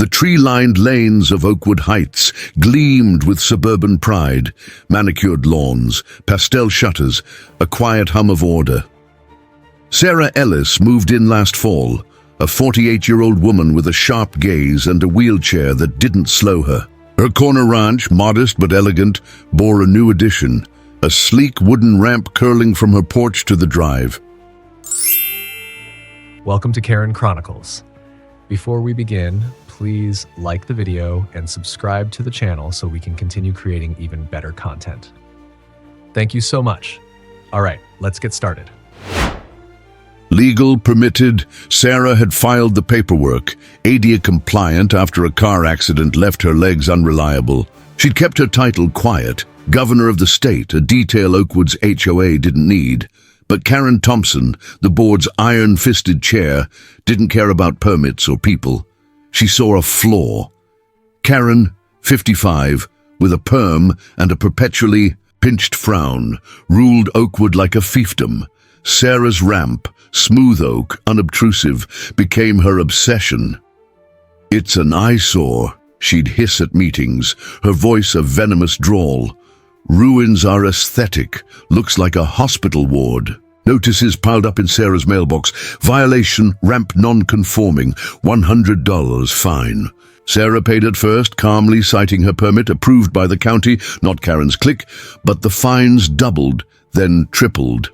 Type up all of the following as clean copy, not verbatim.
The tree-lined lanes of Oakwood Heights gleamed with suburban pride, manicured lawns, pastel shutters, a quiet hum of order. Sarah Ellis moved in last fall, a 48-year-old woman with a sharp gaze and a wheelchair that didn't slow her. Her corner ranch, modest but elegant, bore a new addition, a sleek wooden ramp curling from her porch to the drive. Welcome to Karen Chronicles. Before we begin, please like the video and subscribe to the channel so we can continue creating even better content. Thank you so much. All right, let's get started. Legal, permitted, Sarah had filed the paperwork, ADA compliant after a car accident left her legs unreliable. She'd kept her title quiet, governor of the state, a detail Oakwood's HOA didn't need. But Karen Thompson, the board's iron-fisted chair, didn't care about permits or people. She saw a flaw. Karen, 55, with a perm and a perpetually pinched frown, ruled Oakwood like a fiefdom. Sarah's ramp, smooth oak, unobtrusive, became her obsession. "It's an eyesore," she'd hiss at meetings, her voice a venomous drawl. "Ruins are aesthetic, looks like a hospital ward." Notices piled up in Sarah's mailbox. Violation, ramp non-conforming, $100 fine. Sarah paid at first, calmly citing her permit approved by the county, not Karen's clique, but the fines doubled, then tripled.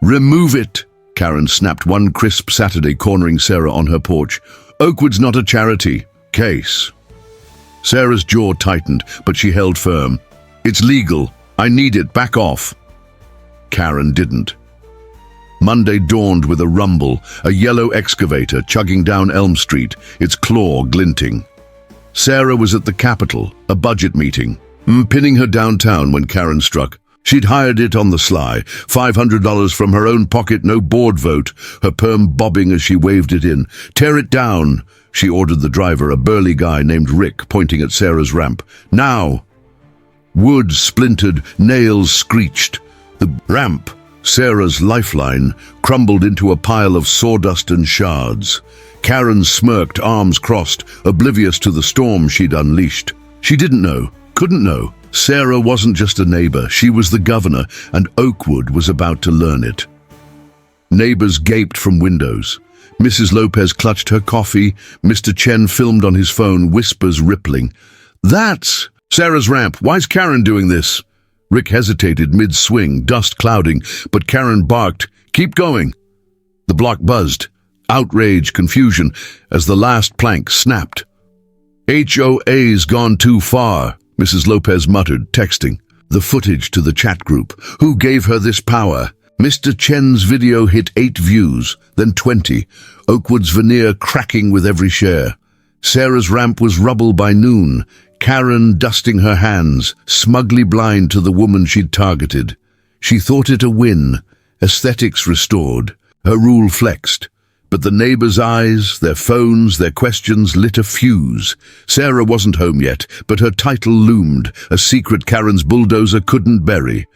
"Remove it," Karen snapped one crisp Saturday, cornering Sarah on her porch. "Oakwood's not a charity. Case." Sarah's jaw tightened, but she held firm. "It's legal. I need it. Back off." Karen didn't. Monday dawned with a rumble, a yellow excavator chugging down Elm Street, its claw glinting. Sarah was at the Capitol, a budget meeting, pinning her downtown when Karen struck. She'd hired it on the sly, $500 from her own pocket, no board vote, her perm bobbing as she waved it in. "Tear it down," she ordered the driver, a burly guy named Rick, pointing at Sarah's ramp. "Now!" Wood splintered, nails screeched. The ramp, Sarah's lifeline, crumbled into a pile of sawdust and shards. Karen smirked, arms crossed, oblivious to the storm she'd unleashed. She didn't know, couldn't know. Sarah wasn't just a neighbor, she was the governor, and Oakwood was about to learn it. Neighbors gaped from windows. Mrs. Lopez clutched her coffee. Mr. Chen filmed on his phone, whispers rippling. "That's Sarah's ramp. Why's Karen doing this?" Rick hesitated mid-swing, dust clouding, but Karen barked, "Keep going." The block buzzed, outrage, confusion, as the last plank snapped. "HOA's gone too far," Mrs. Lopez muttered, texting. The footage to the chat group. Who gave her this power? Mr. Chen's video hit 8 views, then 20, Oakwood's veneer cracking with every share. Sarah's ramp was rubble by noon, Karen dusting her hands, smugly blind to the woman she'd targeted. She thought it a win, aesthetics restored, her rule flexed. But the neighbors' eyes, their phones, their questions lit a fuse. Sarah wasn't home yet, but her title loomed, a secret Karen's bulldozer couldn't bury.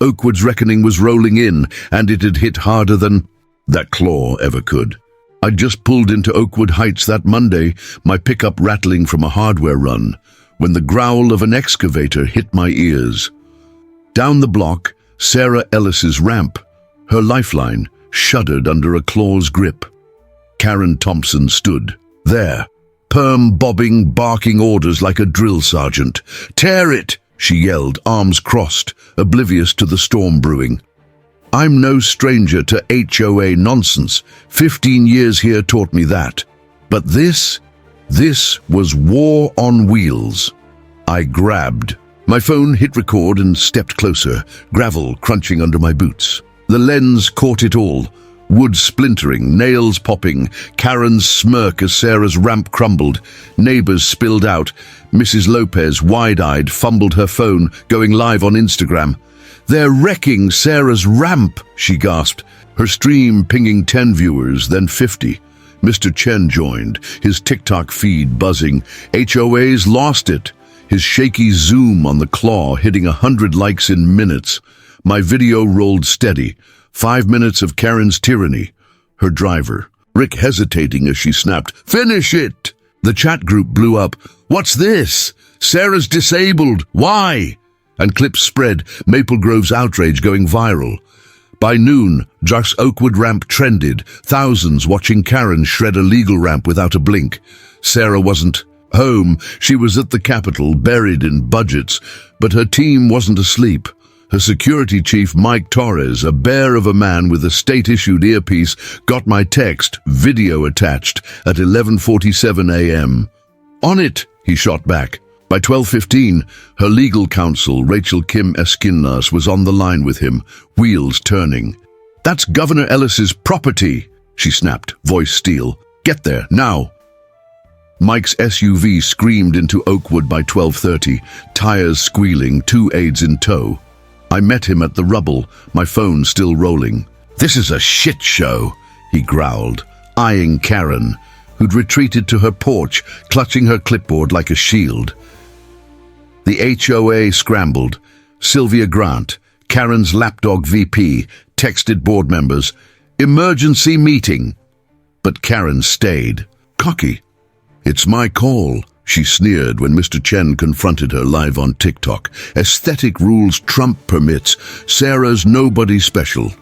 Oakwood's reckoning was rolling in, and it had hit harder than that claw ever could. I'd just pulled into Oakwood Heights that Monday, my pickup rattling from a hardware run, when the growl of an excavator hit my ears. Down the block, Sarah Ellis's ramp, her lifeline, shuddered under a claw's grip. Karen Thompson stood there, perm bobbing, barking orders like a drill sergeant. "Tear it!" she yelled, arms crossed, oblivious to the storm brewing. I'm no stranger to HOA nonsense. 15 years here taught me that. But this was war on wheels. I grabbed. My phone hit record and stepped closer, gravel crunching under my boots. The lens caught it all. Wood splintering, nails popping, Karen's smirk as Sarah's ramp crumbled. Neighbors spilled out. Mrs. Lopez, wide-eyed, fumbled her phone, going live on Instagram. "They're wrecking Sarah's ramp," she gasped, her stream pinging 10 viewers, then 50. Mr. Chen joined, his TikTok feed buzzing. HOA's lost it. His shaky zoom on the claw hitting 100 likes in minutes. My video rolled steady. 5 minutes of Karen's tyranny. Her driver, Rick, hesitating as she snapped, "Finish it!" The chat group blew up. "What's this? Sarah's disabled. Why?" And clips spread, Maple Grove's outrage going viral. By noon, Jack's Oakwood ramp trended, thousands watching Karen shred a legal ramp without a blink. Sarah wasn't home. She was at the Capitol, buried in budgets, but her team wasn't asleep. Her security chief, Mike Torres, a bear of a man with a state-issued earpiece, got my text, video attached, at 11:47 a.m. "On it," he shot back. By 12:15, her legal counsel, Racial Kim Esquinas, was on the line with him, wheels turning. "That's Governor Ellis's property," she snapped, voice steel. "Get there, now." Mike's SUV screamed into Oakwood by 12:30, tires squealing, 2 aides in tow. I met him at the rubble, my phone still rolling. "This is a shit show," he growled, eyeing Karen, who'd retreated to her porch, clutching her clipboard like a shield. The HOA scrambled. Sylvia Grant, Karen's lapdog VP, texted board members, "Emergency meeting." But Karen stayed, cocky. "It's my call," she sneered when Mr. Chen confronted her live on TikTok. "Aesthetic rules trump permits. Sarah's nobody special."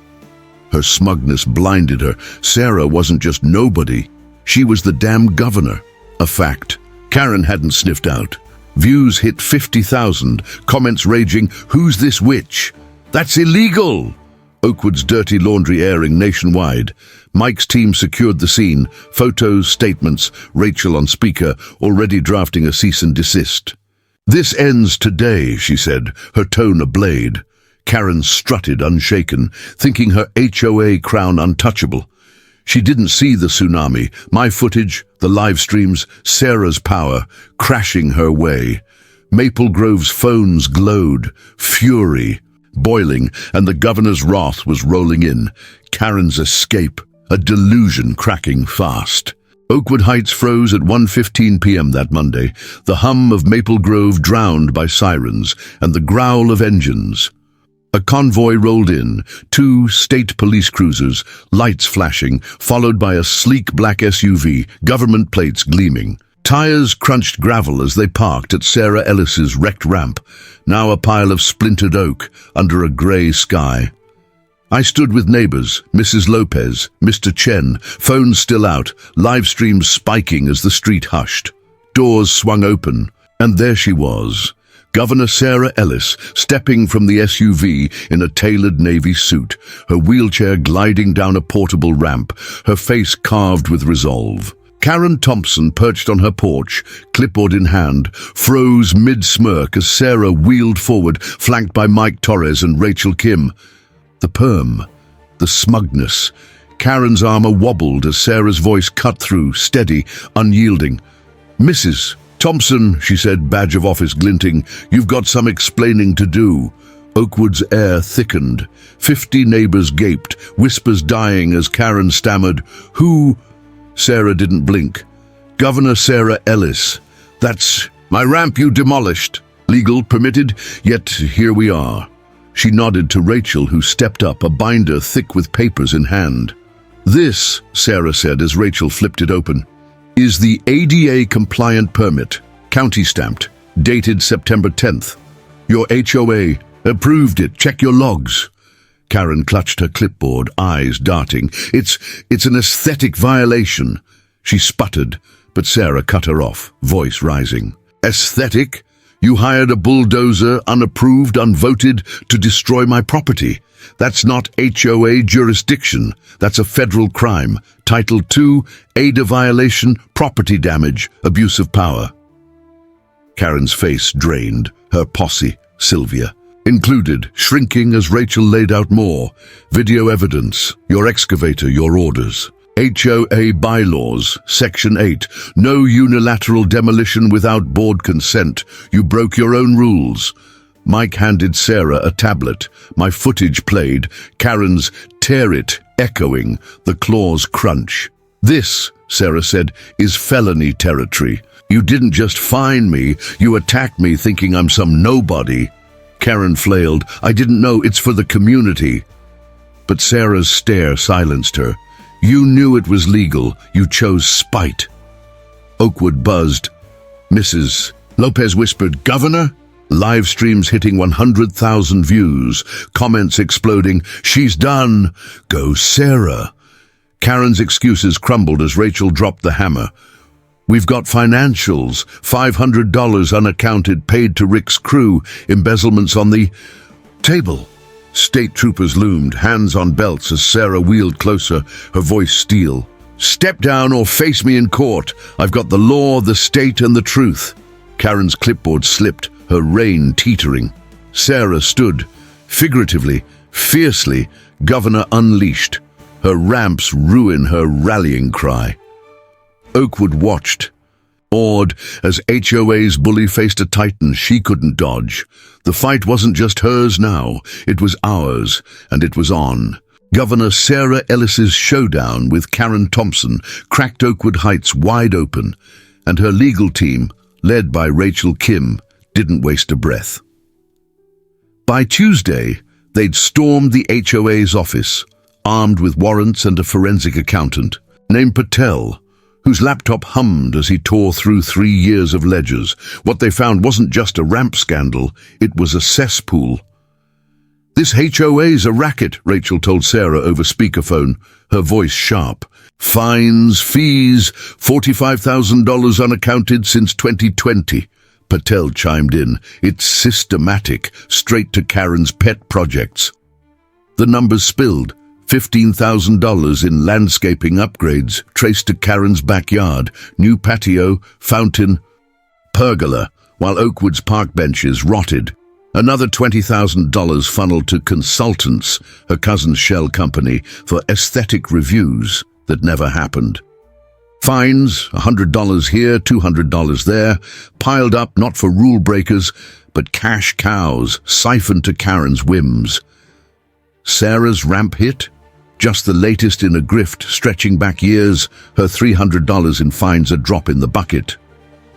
Her smugness blinded her. Sarah wasn't just nobody. She was the damn governor. A fact Karen hadn't sniffed out. Views hit 50,000, comments raging, "Who's this witch? That's illegal!" Oakwood's dirty laundry airing nationwide. Mike's team secured the scene, photos, statements, Racial on speaker, already drafting a cease and desist. "This ends today," she said, her tone a blade. Karen strutted unshaken, thinking her HOA crown untouchable. She didn't see the tsunami, my footage, the live streams, Sarah's power, crashing her way. Maple Grove's phones glowed, fury boiling, and the governor's wrath was rolling in. Karen's escape, a delusion cracking fast. Oakwood Heights froze at 1:15 p.m. that Monday, the hum of Maple Grove drowned by sirens and the growl of engines. A convoy rolled in, 2 state police cruisers, lights flashing, followed by a sleek black SUV, government plates gleaming. Tires crunched gravel as they parked at Sarah Ellis's wrecked ramp, now a pile of splintered oak under a grey sky. I stood with neighbors, Mrs. Lopez, Mr. Chen, phones still out, live streams spiking as the street hushed. Doors swung open, and there she was. Governor Sarah Ellis, stepping from the SUV in a tailored navy suit, her wheelchair gliding down a portable ramp, her face carved with resolve. Karen Thompson, perched on her porch, clipboard in hand, froze mid-smirk as Sarah wheeled forward, flanked by Mike Torres and Racial Kim. The perm, the smugness. Karen's armor wobbled as Sarah's voice cut through, steady, unyielding. "Mrs. Thompson," she said, badge of office glinting, "you've got some explaining to do." Oakwood's air thickened. 50 neighbors gaped, whispers dying as Karen stammered, "Who?" Sarah didn't blink. "Governor Sarah Ellis. That's my ramp you demolished. Legal, permitted, yet here we are." She nodded to Racial, who stepped up, a binder thick with papers in hand. "This," Sarah said as Racial flipped it open, "is the ADA-compliant permit, county-stamped, dated September 10th. Your HOA approved it. Check your logs." Karen clutched her clipboard, eyes darting. It's an aesthetic violation." She sputtered, but Sarah cut her off, voice rising. "Aesthetic? You hired a bulldozer, unapproved, unvoted, to destroy my property. That's not HOA jurisdiction. That's a federal crime. Title 2, ADA violation, property damage, abuse of power." Karen's face drained, her posse, Sylvia, included, shrinking as Racial laid out more. "Video evidence, your excavator, your orders. HOA bylaws, Section 8, no unilateral demolition without board consent. You broke your own rules." Mike handed Sarah a tablet. My footage played, Karen's "tear it" echoing, the claws crunch. "This," Sarah said, "is felony territory. You didn't just fine me, you attacked me thinking I'm some nobody." Karen flailed, "I didn't know, it's for the community." But Sarah's stare silenced her. "You knew it was legal. You chose spite." Oakwood buzzed. Mrs. Lopez whispered, "Governor?" Live streams hitting 100,000 views, comments exploding, "She's done! Go Sarah!" Karen's excuses crumbled as Rachel dropped the hammer. "We've got financials, $500 unaccounted paid to Rick's crew, embezzlements on the table." State troopers loomed, hands on belts as Sarah wheeled closer, her voice steel. "Step down or face me in court. I've got the law, the state, and the truth." Karen's clipboard slipped, her rein teetering. Sarah stood, figuratively, fiercely, Governor unleashed. Her ramps ruin her rallying cry. Oakwood watched, awed, as HOA's bully faced a titan she couldn't dodge. The fight wasn't just hers now, it was ours, and it was on. Governor Sarah Ellis's showdown with Karen Thompson cracked Oakwood Heights wide open, and her legal team, led by Racial Kim, didn't waste a breath. By Tuesday, they'd stormed the HOA's office, armed with warrants and a forensic accountant, named Patel, whose laptop hummed as he tore through 3 years of ledgers. What they found wasn't just a ramp scandal, it was a cesspool. "This HOA's a racket," Rachel told Sarah over speakerphone, her voice sharp. "Fines, fees, $45,000 unaccounted since 2020. Patel chimed in. "It's systematic, straight to Karen's pet projects." The numbers spilled. $15,000 in landscaping upgrades traced to Karen's backyard, new patio, fountain, pergola, while Oakwood's park benches rotted. Another $20,000 funneled to consultants, her cousin's shell company, for aesthetic reviews that never happened. Fines, $100 here, $200 there, piled up not for rule breakers, but cash cows siphoned to Karen's whims. Sarah's ramp hit? Just the latest in a grift stretching back years, her $300 in fines a drop in the bucket.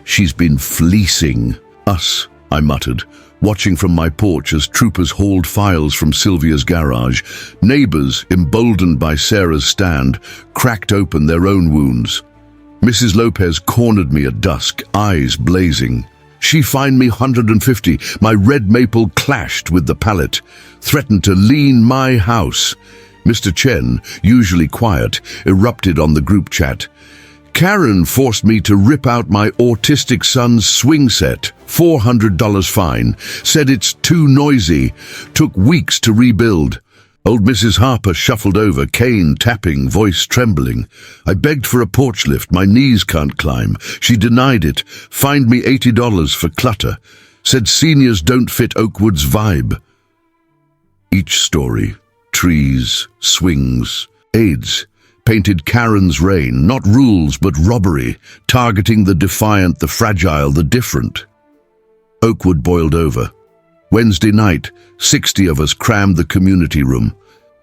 "She's been fleecing us," I muttered, watching from my porch as troopers hauled files from Sylvia's garage. Neighbors, emboldened by Sarah's stand, cracked open their own wounds. Mrs. Lopez cornered me at dusk, eyes blazing. She fined me $150. My red maple clashed with the pallet, threatened to lien my house. Mr. Chen, usually quiet, erupted on the group chat. "Karen forced me to rip out my autistic son's swing set. $400 fine. Said it's too noisy. Took weeks to rebuild." Old Mrs. Harper shuffled over, cane tapping, voice trembling. "I begged for a porch lift. My knees can't climb." She denied it. Fined me $80 for clutter. Said seniors don't fit Oakwood's vibe. Each story, trees, swings, AIDS, painted Karen's reign, not rules but robbery, targeting the defiant, the fragile, the different. Oakwood boiled over. Wednesday night, 60 of us crammed the community room.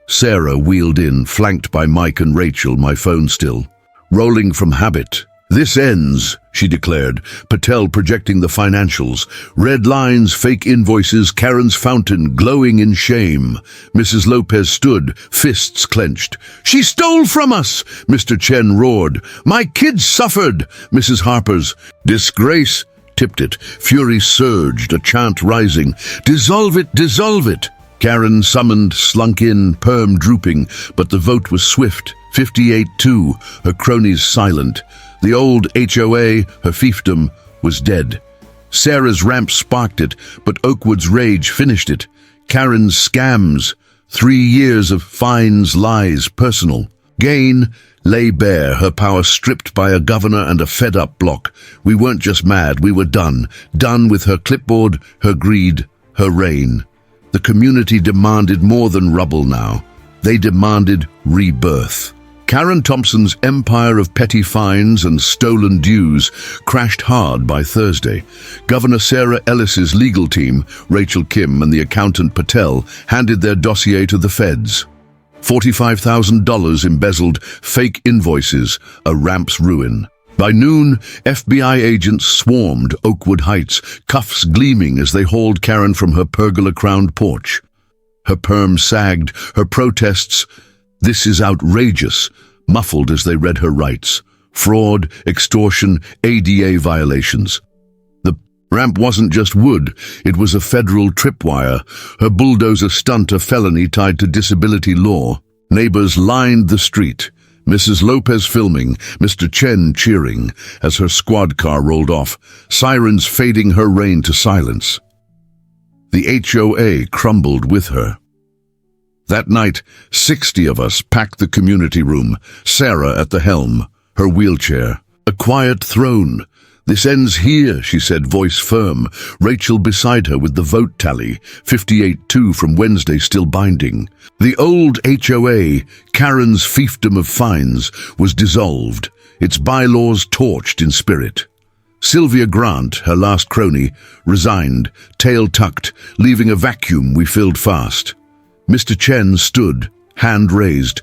Sarah wheeled in, flanked by Mike and Rachel, my phone still. Rolling from habit. "This ends," she declared, Patel projecting the financials. Red lines, fake invoices, Karen's fountain glowing in shame. Mrs. Lopez stood, fists clenched. "She stole from us!" Mr. Chen roared. "My kids suffered!" Mrs. Harper's "Disgrace!" tipped it. Fury surged, a chant rising. "Dissolve it, dissolve it!" Karen summoned, slunk in, perm drooping, but the vote was swift. 58-2, her cronies silent. The old HOA, her fiefdom, was dead. Sarah's ramp sparked it, but Oakwood's rage finished it. Karen's scams, 3 years of fines, lies, personal gain, lay bare, her power stripped by a governor and a fed-up bloc. We weren't just mad, we were done. Done with her clipboard, her greed, her reign. The community demanded more than rubble now. They demanded rebirth. Karen Thompson's empire of petty fines and stolen dues crashed hard by Thursday. Governor Sarah Ellis's legal team, Racial Kim and the accountant Patel, handed their dossier to the feds. $45,000 embezzled, fake invoices, a ramp's ruin. By noon, FBI agents swarmed Oakwood Heights, cuffs gleaming as they hauled Karen from her pergola-crowned porch. Her perm sagged, her protests, "This is outrageous," muffled as they read her rights. fraud, extortion, ADA violations. The ramp wasn't just wood, it was a federal tripwire, her bulldozer stunt a felony tied to disability law. Neighbors lined the street, Mrs. Lopez filming, Mr. Chen cheering as her squad car rolled off, sirens fading her reign to silence. The HOA crumbled with her. That night, 60 of us packed the community room, Sarah at the helm, her wheelchair. A quiet throne. "This ends here," she said, voice firm. Rachel beside her with the vote tally, 58-2 from Wednesday still binding. The old HOA, Karen's fiefdom of fines, was dissolved, its bylaws torched in spirit. Sylvia Grant, her last crony, resigned, tail tucked, leaving a vacuum we filled fast. Mr. Chen stood, hand raised.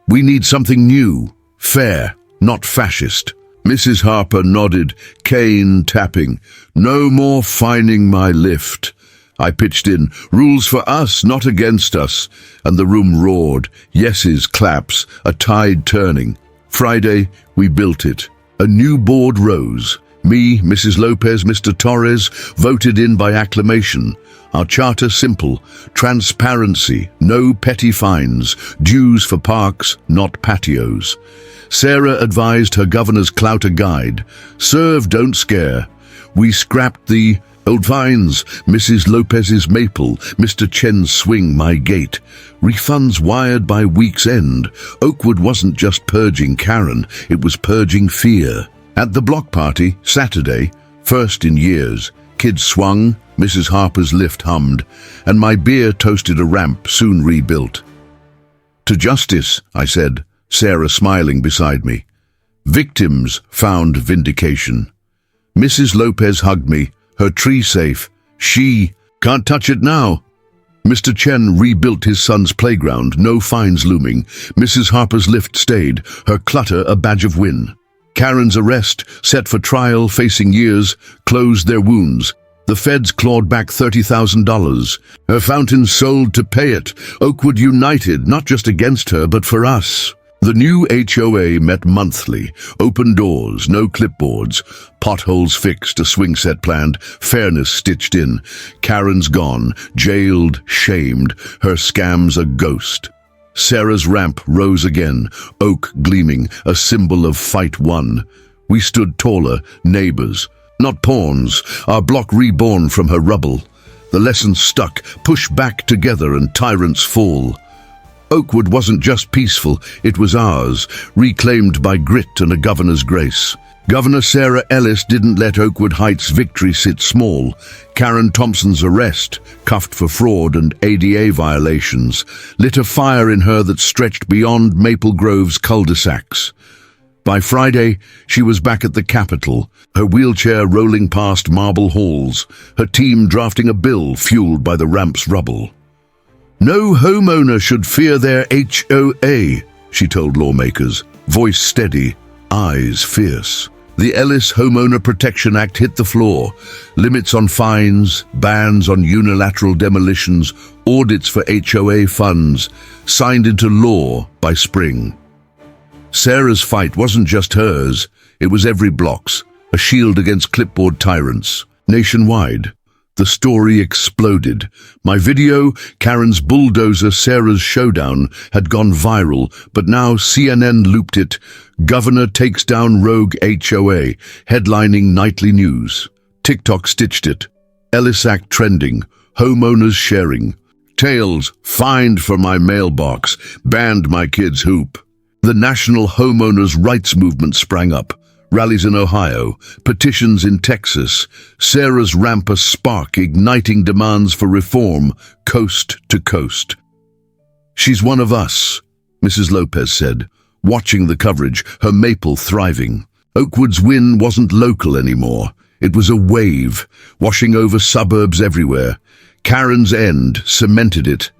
"We need something new, fair, not fascist." Mrs. Harper nodded, cane tapping. "No more fining my lift." I pitched in, "Rules for us, not against us." And the room roared, yeses, claps, a tide turning. Friday, we built it. A new board rose. Me, Mrs. Lopez, Mr. Torres, voted in by acclamation. Our charter simple, transparency, no petty fines, dues for parks, not patios. Sarah advised her governor's clouter guide, "Serve, don't scare." We scrapped the old vines, Mrs. Lopez's maple, Mr. Chen's swing, my gate. Refunds wired by week's end. Oakwood wasn't just purging Karen, it was purging fear. At the block party, Saturday, first in years, kids swung, Mrs. Harper's lift hummed, and my beer toasted a ramp soon rebuilt. "To justice," I said, Sarah smiling beside me. "Victims found vindication." Mrs. Lopez hugged me, her tree safe. She can't touch it now. Mr. Chen rebuilt his son's playground, no fines looming. Mrs. Harper's lift stayed, her clutter a badge of win. Karen's arrest, set for trial, facing years, closed their wounds. The feds clawed back $30,000. Her fountain sold to pay it. Oakwood united, not just against her, but for us. The new HOA met monthly. Open doors, no clipboards. Potholes fixed, a swing set planned, fairness stitched in. Karen's gone, jailed, shamed, her scams a ghost. Sarah's ramp rose again, oak gleaming, a symbol of fight won. We stood taller, neighbors, not pawns, our block reborn from her rubble. The lesson stuck, push back together and tyrants fall. Oakwood wasn't just peaceful, it was ours, reclaimed by grit and a governor's grace. Governor Sarah Ellis didn't let Oakwood Heights' victory sit small. Karen Thompson's arrest, cuffed for fraud and ADA violations, lit a fire in her that stretched beyond Maple Grove's cul-de-sacs. By Friday, she was back at the Capitol, her wheelchair rolling past marble halls, her team drafting a bill fueled by the ramp's rubble. "No homeowner should fear their HOA," she told lawmakers, voice steady, eyes fierce. The Ellis Homeowner Protection Act hit the floor. Limits on fines, bans on unilateral demolitions, audits for HOA funds, signed into law by spring. Sarah's fight wasn't just hers, it was every block's, a shield against clipboard tyrants. Nationwide, the story exploded. My video, Karen's bulldozer, Sarah's showdown, had gone viral, but now CNN looped it. Governor takes down rogue HOA, headlining nightly news. TikTok stitched it. Ellis Act trending, homeowners sharing. Tales, fined for my mailbox, banned my kids' hoop. The national homeowners' rights movement sprang up. Rallies in Ohio, petitions in Texas, Sarah's ramp a spark igniting demands for reform, coast to coast. "She's one of us," Mrs. Lopez said, watching the coverage, her maple thriving. Oakwood's win wasn't local anymore. It was a wave, washing over suburbs everywhere. Karen's end cemented it.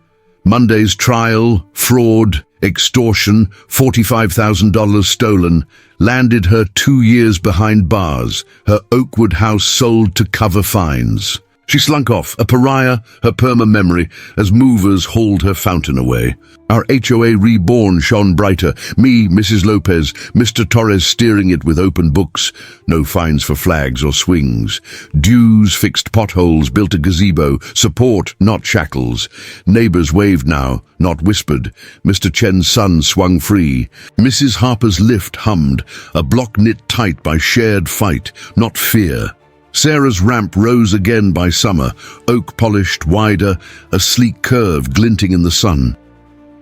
Monday's trial, fraud, extortion, $45,000 stolen, landed her 2 years behind bars, her Oakwood house sold to cover fines. She slunk off, a pariah, her perma memory, as movers hauled her fountain away. Our HOA reborn shone brighter, me, Mrs. Lopez, Mr. Torres steering it with open books. No fines for flags or swings. Dues fixed potholes, built a gazebo, support, not shackles. Neighbors waved now, not whispered. Mr. Chen's son swung free. Mrs. Harper's lift hummed, a block knit tight by shared fight, not fear. Sarah's ramp rose again by summer, oak-polished, wider, a sleek curve glinting in the sun.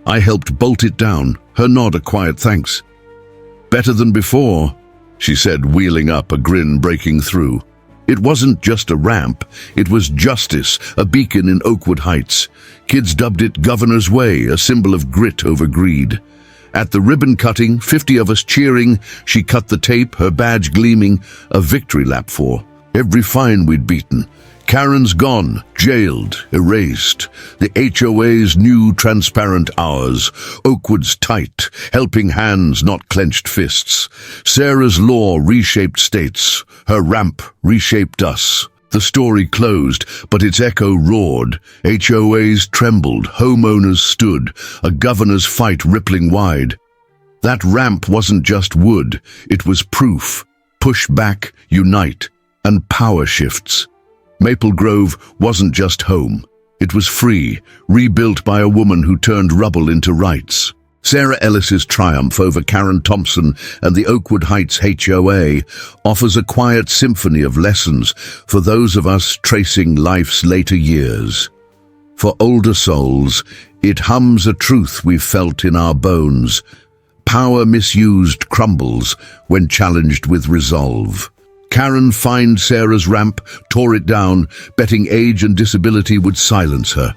I helped bolt it down, her nod a quiet thanks. "Better than before," she said, wheeling up, a grin breaking through. It wasn't just a ramp, it was justice, a beacon in Oakwood Heights. Kids dubbed it Governor's Way, a symbol of grit over greed. At the ribbon cutting, 50 of us cheering, she cut the tape, her badge gleaming, a victory lap for every fine we'd beaten. Karen's gone, jailed, erased. The HOA's new transparent hours. Oakwood's tight, helping hands, not clenched fists. Sarah's law reshaped states. Her ramp reshaped us. The story closed, but its echo roared. HOAs trembled, homeowners stood, a governor's fight rippling wide. That ramp wasn't just wood, it was proof. Push back, unite. And power shifts. Maple Grove wasn't just home. It was free, rebuilt by a woman who turned rubble into rights. Sarah Ellis's triumph over Karen Thompson and the Oakwood Heights HOA offers a quiet symphony of lessons for those of us tracing life's later years. For older souls, it hums a truth we've felt in our bones. Power misused crumbles when challenged with resolve. Karen fined Sarah's ramp, tore it down, betting age and disability would silence her.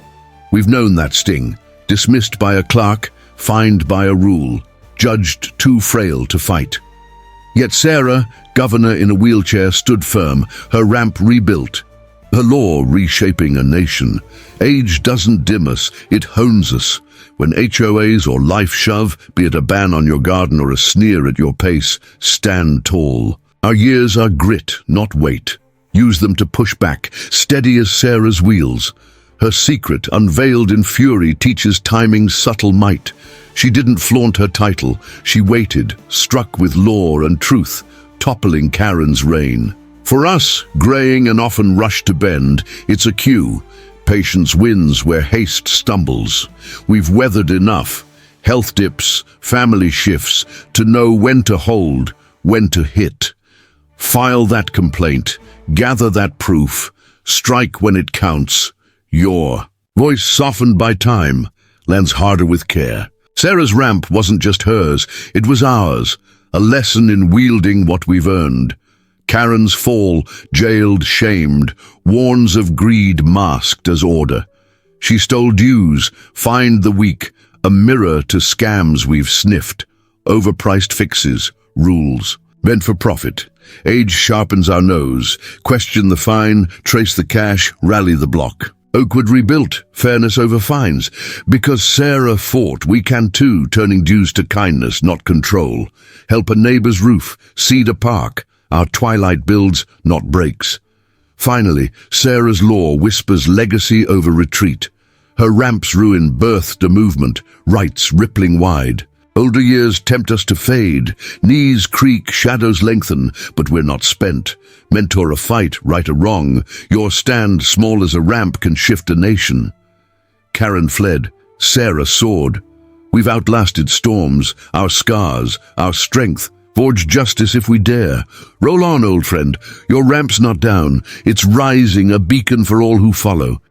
We've known that sting, dismissed by a clerk, fined by a rule, judged too frail to fight. Yet Sarah, governor in a wheelchair, stood firm, her ramp rebuilt, her law reshaping a nation. Age doesn't dim us, it hones us. When HOAs or life shove, be it a ban on your garden or a sneer at your pace, stand tall. Our years are grit, not weight. Use them to push back, steady as Sarah's wheels. Her secret, unveiled in fury, teaches timing's subtle might. She didn't flaunt her title. She waited, struck with law and truth, toppling Karen's reign. For us, graying and often rushed to bend, it's a cue. Patience wins where haste stumbles. We've weathered enough. Health dips, family shifts, to know when to hold, when to hit. File that complaint, gather that proof, strike when it counts. Your voice softened by time, lands harder with care. Sarah's ramp wasn't just hers, it was ours, a lesson in wielding what we've earned. Karen's fall, jailed, shamed, warns of greed masked as order. She stole dues, fined the weak, a mirror to scams we've sniffed, overpriced fixes, rules, meant for profit. Age sharpens our nose, question the fine, trace the cash, rally the block. Oakwood rebuilt, fairness over fines. Because Sarah fought, we can too, turning dues to kindness, not control. Help a neighbor's roof, seed a park. Our twilight builds, not breaks. Finally, Sarah's law whispers legacy over retreat. Her ramp's ruin birthed a movement, rights rippling wide. Older years tempt us to fade, knees creak, shadows lengthen, but we're not spent. Mentor a fight, right or wrong, your stand, small as a ramp, can shift a nation. Karen fled, Sarah soared. We've outlasted storms, our scars, our strength, forge justice if we dare. Roll on, old friend, your ramp's not down, it's rising, a beacon for all who follow.